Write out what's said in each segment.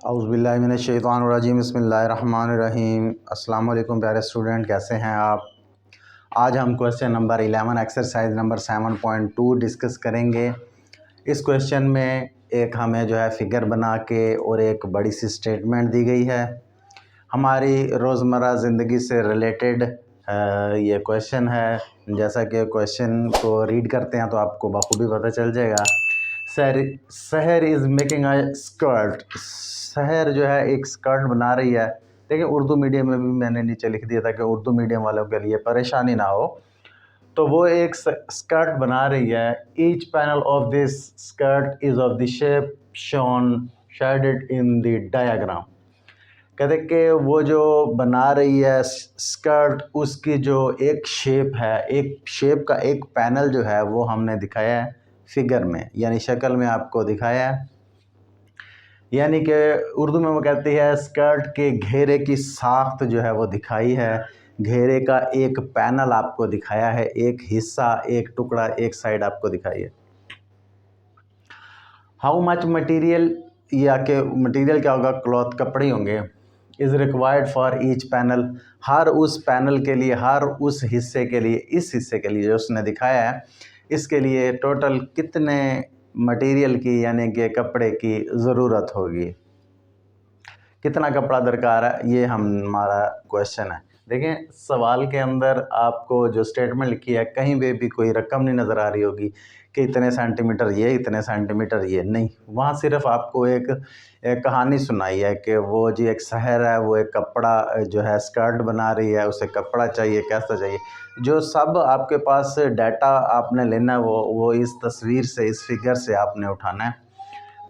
औज़ुबिल्लाहिमिनश्शैतानिर्रजीम बिस्मिल्लाहिर्रहमानिर्रहीम। अस्सलाम वालेकुम प्यारे स्टूडेंट, कैसे हैं आप। आज हम question number 11 exercise number 7.2 discuss करेंगे। इस क्वेश्चन में एक हमें जो है फ़िगर बना के और एक बड़ी सी स्टेटमेंट दी गई है हमारी रोज़मर्रा ज़िंदगी से रिलेटेड। ये क्वेश्चन है। जैसा कि क्वेश्चन को रीड करते हैं तो आपको बखूबी पता चल जाएगा। सहर इज़ मेकिंग अ स्कर्ट। सहर जो है एक स्कर्ट बना रही है। देखिए उर्दू मीडियम में भी मैंने नीचे लिख दिया था कि उर्दू मीडियम वालों के लिए परेशानी ना हो। तो वो एक स्कर्ट बना रही है। Each panel of this skirt is of the shape shown shaded in the diagram. कहते कि वो जो बना रही है स्कर्ट, उसकी जो एक शेप है, एक शेप का एक पैनल जो है वो हमने दिखाया है फिगर में, यानी शक्ल में आपको दिखाया है। यानी कि उर्दू में वो कहती है स्कर्ट के घेरे की साख्त जो है वो दिखाई है। घेरे का एक पैनल आपको दिखाया है, एक हिस्सा, एक टुकड़ा, एक साइड आपको दिखाई है। हाउ मच मटीरियल, या कि मटीरियल क्या होगा, क्लॉथ, कपड़े होंगे। Is required for each panel, हर उस पैनल के लिए, हर उस हिस्से के लिए, इस हिस्से के लिए जो उसने दिखाया है, इसके लिए टोटल कितने मटेरियल की यानी कि कपड़े की ज़रूरत होगी, कितना कपड़ा दरकार है, ये हमारा क्वेश्चन है। देखें सवाल के अंदर आपको जो स्टेटमेंट लिखी है कहीं भी कोई रकम नहीं नज़र आ रही होगी कि इतने सेंटीमीटर ये, इतने सेंटीमीटर ये, नहीं। वहाँ सिर्फ आपको एक कहानी सुनाई है कि वो जी एक शहर है, वो एक कपड़ा जो है स्कर्ट बना रही है, उसे कपड़ा चाहिए, कैसा चाहिए। जो सब आपके पास डाटा आपने लेना है वो इस तस्वीर से, इस फिगर से आपने उठाना है।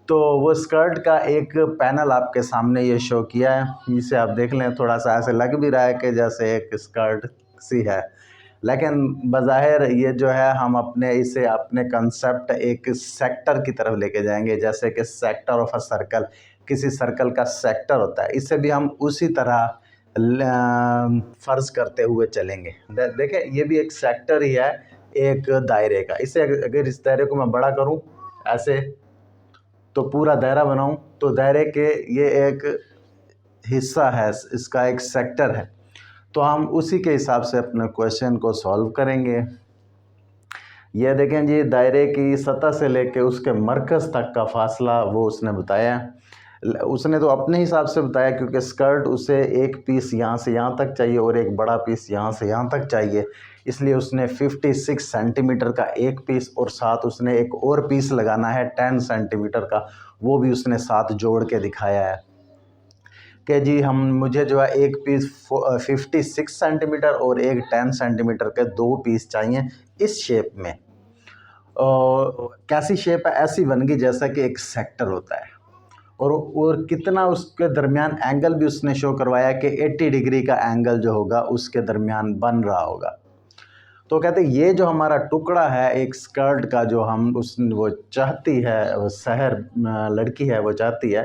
तो वो स्कर्ट का एक पैनल आपके सामने ये शो किया है। इसे आप देख लें, थोड़ा सा ऐसे लग भी रहा है कि जैसे एक स्कर्ट सी है, लेकिन बज़ाहिर ये जो है हम इसे अपने कंसेप्ट एक सेक्टर की तरफ लेके जाएंगे। जैसे कि सेक्टर ऑफ अ सर्कल, किसी सर्कल का सेक्टर होता है, इसे भी हम उसी तरह फ़र्ज़ करते हुए चलेंगे। देखें ये भी एक सेक्टर ही है एक दायरे का। इसे अगर इस दायरे को मैं बड़ा करूँ ऐसे, तो पूरा दायरा बनाऊं, तो दायरे के ये एक हिस्सा है, इसका एक सेक्टर है। तो हम उसी के हिसाब से अपने क्वेश्चन को सॉल्व करेंगे। ये देखें जी, दायरे की सतह से लेके उसके मरकज़ तक का फासला वो उसने बताया। उसने तो अपने हिसाब से बताया क्योंकि स्कर्ट उसे एक पीस यहाँ से यहाँ तक चाहिए और एक बड़ा पीस यहाँ से यहाँ तक चाहिए, इसलिए उसने 56 सेंटीमीटर का एक पीस और साथ उसने एक और पीस लगाना है 10 सेंटीमीटर का, वो भी उसने साथ जोड़ के दिखाया है कि जी मुझे जो है एक पीस 56 सेंटीमीटर और एक 10 सेंटीमीटर के दो पीस चाहिए इस शेप में। कैसी शेप है, ऐसी बन गई जैसा कि एक सेक्टर होता है। और कितना उसके दरमियान एंगल भी उसने शो करवाया कि 80 डिग्री का एंगल जो होगा उसके दरमियान बन रहा होगा। तो कहते हैं ये जो हमारा टुकड़ा है एक स्कर्ट का, जो वो चाहती है, वो शहर लड़की है वो चाहती है,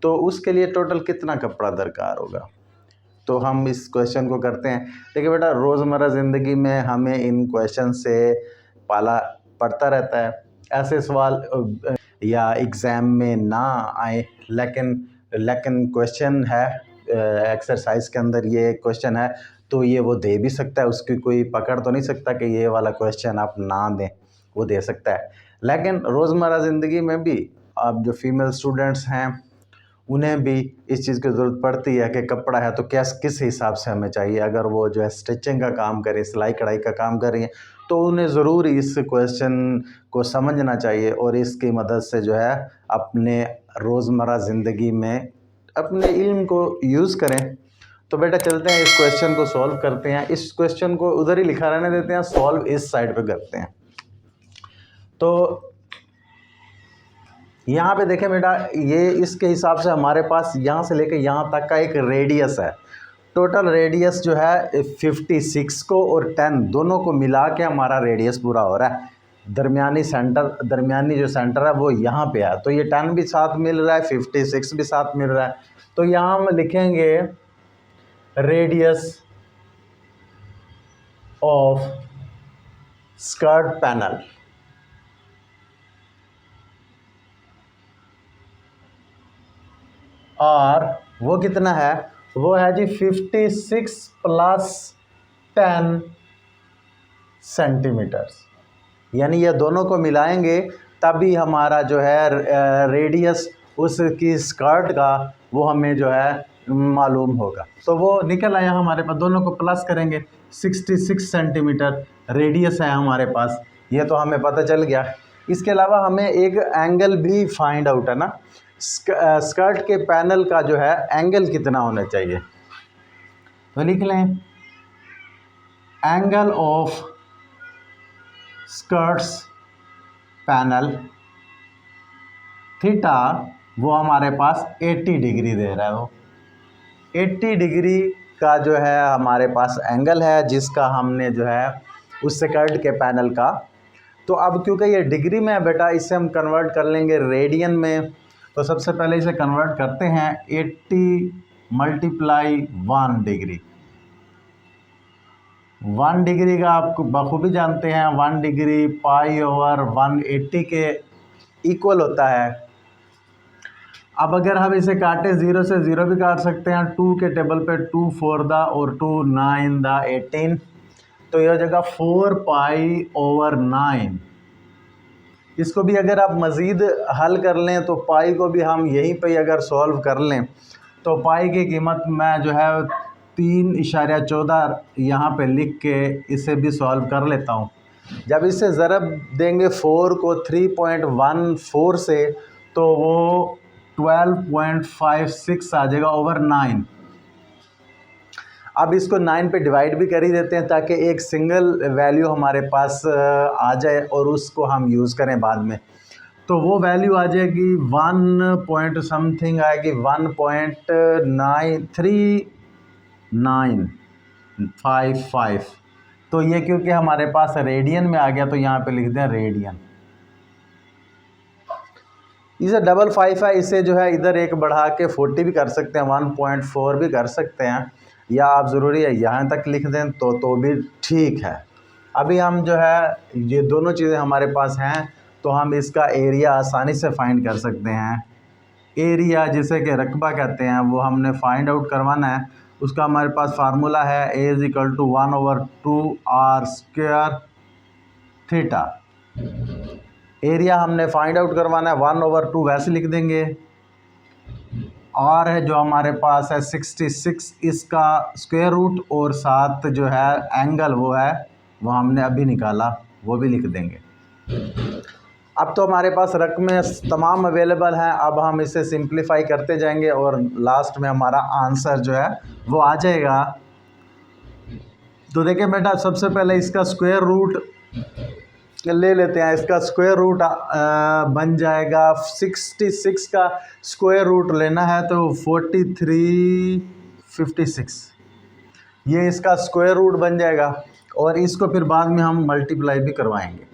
तो उसके लिए टोटल कितना कपड़ा दरकार होगा। तो हम इस क्वेश्चन को करते हैं। देखिए बेटा, रोज़मर्रा ज़िंदगी में हमें इन क्वेश्चन से पाला पड़ता रहता है। ऐसे सवाल या एग्ज़ाम में ना आए, लेकिन क्वेश्चन है एक्सरसाइज के अंदर, ये क्वेश्चन है तो ये वो दे भी सकता है। उसकी कोई पकड़ तो नहीं सकता कि ये वाला क्वेश्चन आप ना दें, वो दे सकता है। लेकिन रोज़मर्रा ज़िंदगी में भी आप जो फीमेल स्टूडेंट्स हैं उन्हें भी इस चीज़ की ज़रूरत पड़ती है कि कपड़ा है तो किस हिसाब से हमें चाहिए। अगर वो जो है स्टिचिंग का काम करें, सिलाई कढ़ाई का काम कर रही हैं, तो उन्हें ज़रूर इस क्वेश्चन को समझना चाहिए और इसकी मदद से जो है अपने रोज़मर्रा ज़िंदगी में अपने इल्म को यूज़ करें। तो बेटा चलते हैं, इस क्वेश्चन को सॉल्व करते हैं। इस क्वेश्चन को उधर ही लिखा रहने देते हैं, सॉल्व इस साइड पे करते हैं। तो यहाँ पे देखें बेटा, ये इसके हिसाब से हमारे पास यहाँ से लेकर यहाँ तक का एक रेडियस है। टोटल रेडियस जो है 56 को और 10 दोनों को मिला के हमारा रेडियस पूरा हो रहा है। दरमियानी जो सेंटर है वो यहाँ पे है, तो ये 10 भी साथ मिल रहा है, 56 भी साथ मिल रहा है। तो यहाँ हम लिखेंगे रेडियस ऑफ स्कर्ट पैनल और वो कितना है, वो है जी 56 प्लस 10 सेंटीमीटर्स। यानी ये दोनों को मिलाएंगे तभी हमारा जो है रेडियस उसकी स्कर्ट का वो हमें जो है मालूम होगा। तो वो निकल आया हमारे पास, दोनों को प्लस करेंगे 66 सेंटीमीटर रेडियस है हमारे पास, ये तो हमें पता चल गया। इसके अलावा हमें एक एंगल भी फाइंड आउट है ना, स्कर्ट के पैनल का जो है एंगल कितना होना चाहिए। तो लिख लें angle of skirts panel theta, वो हमारे पास 80 डिग्री दे रहा है। वो 80 डिग्री का जो है हमारे पास एंगल है जिसका हमने जो है उस स्कर्ट के पैनल का। तो अब क्योंकि ये डिग्री में है बेटा, इसे हम कन्वर्ट कर लेंगे रेडियन में। तो सबसे पहले इसे कन्वर्ट करते हैं 80 मल्टीप्लाई 1 डिग्री। 1 डिग्री का आप बखूबी जानते हैं 1 डिग्री पाई ओवर 180 के इक्वल होता है। अब अगर हम इसे काटें 0 से 0 भी काट सकते हैं, 2 के टेबल पे 2 4 दा और 2 9 दा 18, तो यह जगह 4 पाई ओवर 9। इसको भी अगर आप मज़ीद हल कर लें तो पाई को भी हम यहीं पे अगर सॉल्व कर लें तो पाई की कीमत मैं जो है 3.14 यहाँ पे लिख के इसे भी सॉल्व कर लेता हूँ। जब इसे ज़रब देंगे 4 को 3.14 से तो वो 12.56 आ जाएगा ओवर 9। अब इसको 9 पे डिवाइड भी कर ही देते हैं ताकि एक सिंगल वैल्यू हमारे पास आ जाए और उसको हम यूज़ करें बाद में। तो वो वैल्यू आ जाएगी 1 पॉइंट समथिंग आएगी 1.939955। तो ये क्योंकि हमारे पास रेडियन में आ गया तो यहाँ पे लिख दें रेडियन। इसे 55 है, इसे जो है इधर एक बढ़ा के 40 भी कर सकते हैं, 1.4 भी कर सकते हैं, या आप ज़रूरी है यहाँ तक लिख दें तो भी ठीक है। अभी हम जो है ये दोनों चीज़ें हमारे पास हैं तो हम इसका एरिया आसानी से फाइंड कर सकते हैं। एरिया जिसे कि रकबा कहते हैं वो हमने फाइंड आउट करवाना है। उसका हमारे पास फार्मूला है A = 1/2R² थीटा। एरिया हमने फाइंड आउट करवाना है, 1/2 वैसे लिख देंगे। R है जो हमारे पास है 66, इसका स्क्वायर रूट और साथ जो है एंगल वो है वो हमने अभी निकाला, वो भी लिख देंगे। अब तो हमारे पास रकमें तमाम अवेलेबल हैं, अब हम इसे सिंप्लीफाई करते जाएंगे और लास्ट में हमारा आंसर जो है वो आ जाएगा। तो देखिए बेटा, सबसे पहले इसका स्क्वायर रूट ले लेते हैं। इसका स्क्वायर रूट बन जाएगा 66 का स्क्वायर रूट लेना है तो 4356, ये इसका स्क्वायर रूट बन जाएगा और इसको फिर बाद में हम मल्टीप्लाई भी करवाएंगे।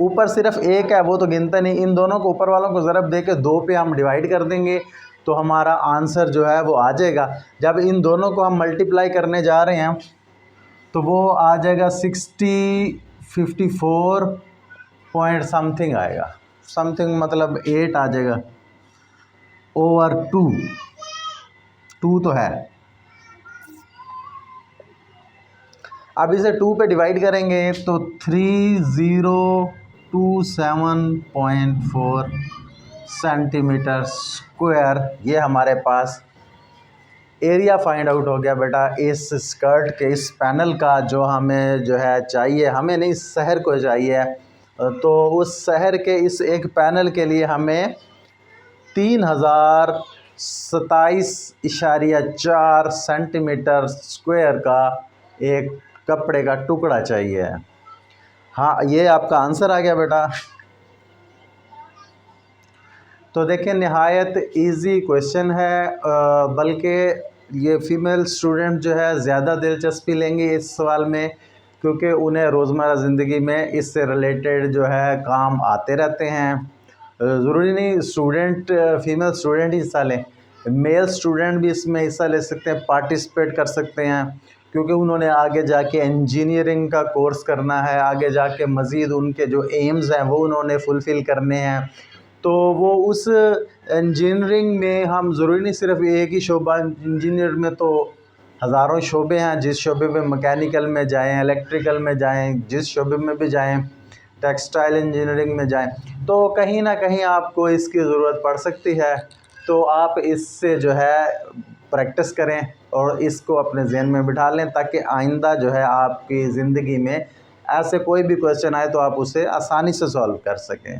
ऊपर सिर्फ एक है वो तो गिनता नहीं, इन दोनों को ऊपर वालों को ज़रब दे के 2 पे हम डिवाइड कर देंगे तो हमारा आंसर जो है वो आ जाएगा। जब इन दोनों को हम मल्टीप्लाई करने जा रहे हैं तो वो आ जाएगा 54 पॉइंट समथिंग आएगा, समथिंग मतलब 8 आ जाएगा ओवर 2 तो है। अब इसे 2 पे डिवाइड करेंगे तो 3027.4 सेंटीमीटर स्क्वायर, ये हमारे पास एरिया फाइंड आउट हो गया बेटा इस स्कर्ट के इस पैनल का। जो हमें जो है चाहिए, हमें नहीं शहर को चाहिए, तो उस शहर के इस एक पैनल के लिए हमें 3027.4 सेंटीमीटर स्क्वायर का एक कपड़े का टुकड़ा चाहिए। हाँ, ये आपका आंसर आ गया बेटा। तो देखिए नहायत इजी क्वेश्चन है, बल्कि ये फ़ीमेल स्टूडेंट जो है ज़्यादा दिलचस्पी लेंगे इस सवाल में क्योंकि उन्हें रोज़मर्रा ज़िंदगी में इससे रिलेटेड जो है काम आते रहते हैं। ज़रूरी नहीं स्टूडेंट फ़ीमेल स्टूडेंट ही हिस्सा लें, मेल स्टूडेंट भी इसमें हिस्सा ले सकते हैं, पार्टिसिपेट कर सकते हैं, क्योंकि उन्होंने आगे जाके इंजीनियरिंग का कोर्स करना है, आगे जाके मज़ीद उनके जो एम्स हैं वो उन्होंने फुलफ़िल करने हैं। तो वो उस इंजीनियरिंग में हम ज़रूरी नहीं सिर्फ एक ही शोबा, इंजीनियर में तो हज़ारों शोबे हैं, जिस शोबे में मैकेनिकल में जाएं, इलेक्ट्रिकल में जाएं, जिस शोबे में भी जाएं, टेक्सटाइल इंजीनियरिंग में जाएं, तो कहीं ना कहीं आपको इसकी ज़रूरत पड़ सकती है। तो आप इससे जो है प्रैक्टिस करें और इसको अपने जहन में बिठा लें, ताकि आइंदा जो है आपकी ज़िंदगी में ऐसे कोई भी क्वेश्चन आए तो आप उसे आसानी से सॉल्व कर सकें।